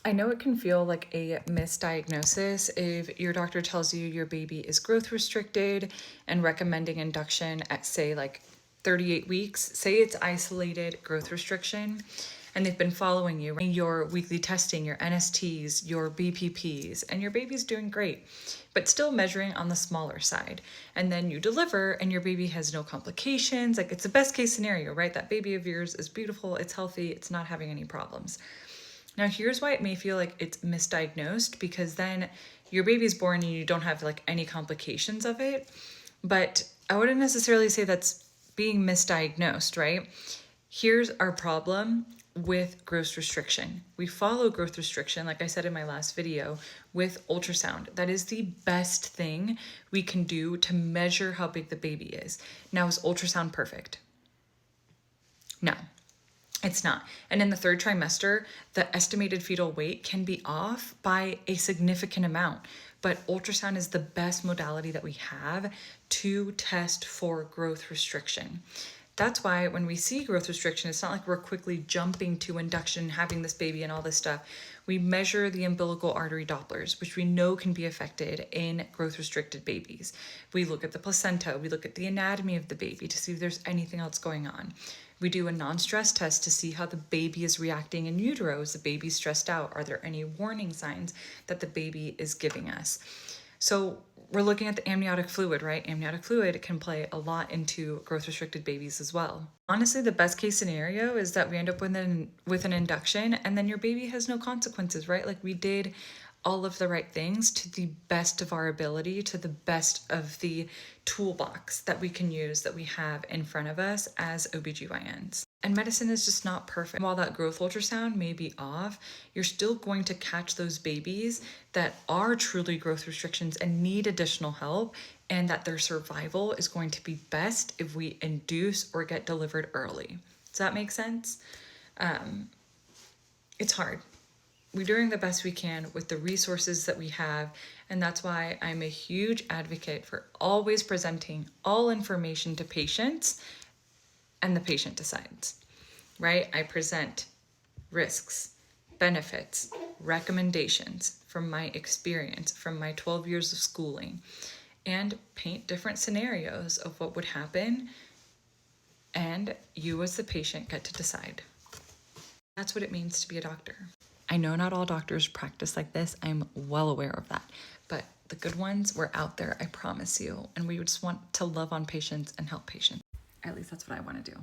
I know it can feel like a misdiagnosis if your doctor tells you your baby is growth restricted and recommending induction at, say, like 38 weeks. Say it's isolated growth restriction and they've been following you, your weekly testing, your NSTs, your BPPs, and your baby's doing great, but still measuring on the smaller side. And then you deliver and your baby has no complications. Like, it's the best case scenario, right? That baby of yours is beautiful, it's healthy, it's not having any problems. Now, here's why it may feel like it's misdiagnosed, because then your baby's born and you don't have like any complications of it. But I wouldn't necessarily say that's being misdiagnosed, right? Here's our problem with growth restriction. We follow growth restriction, like I said in my last video, with ultrasound. That is the best thing we can do to measure how big the baby is. Now, is ultrasound perfect? No. It's not. And in the third trimester, the estimated fetal weight can be off by a significant amount. But ultrasound is the best modality that we have to test for growth restriction. That's why when we see growth restriction, it's not like we're quickly jumping to induction, having this baby and all this stuff. We measure the umbilical artery Dopplers, which we know can be affected in growth restricted babies. We look at the placenta, we look at the anatomy of the baby to see if there's anything else going on. We do a non-stress test to see how the baby is reacting in utero. Is the baby stressed out? Are there any warning signs that the baby is giving us? So we're looking at the amniotic fluid, right? Amniotic fluid can play a lot into growth restricted babies as well. Honestly, the best case scenario is that we end up with an induction and then your baby has no consequences, right? Like, we did all of the right things to the best of our ability, to the best of the toolbox that we can use, that we have in front of us as OBGYNs. And medicine is just not perfect. While that growth ultrasound may be off, you're still going to catch those babies that are truly growth restrictions and need additional help, and that their survival is going to be best if we induce or get delivered early. Does that make sense? It's hard. We're doing the best we can with the resources that we have, and that's why I'm a huge advocate for always presenting all information to patients, and the patient decides, right? I present risks, benefits, recommendations from my experience, from my 12 years of schooling, and paint different scenarios of what would happen, and you as the patient get to decide. That's what it means to be a doctor. I know not all doctors practice like this. I'm well aware of that. But the good ones, we're out there, I promise you. And we just want to love on patients and help patients. At least that's what I want to do.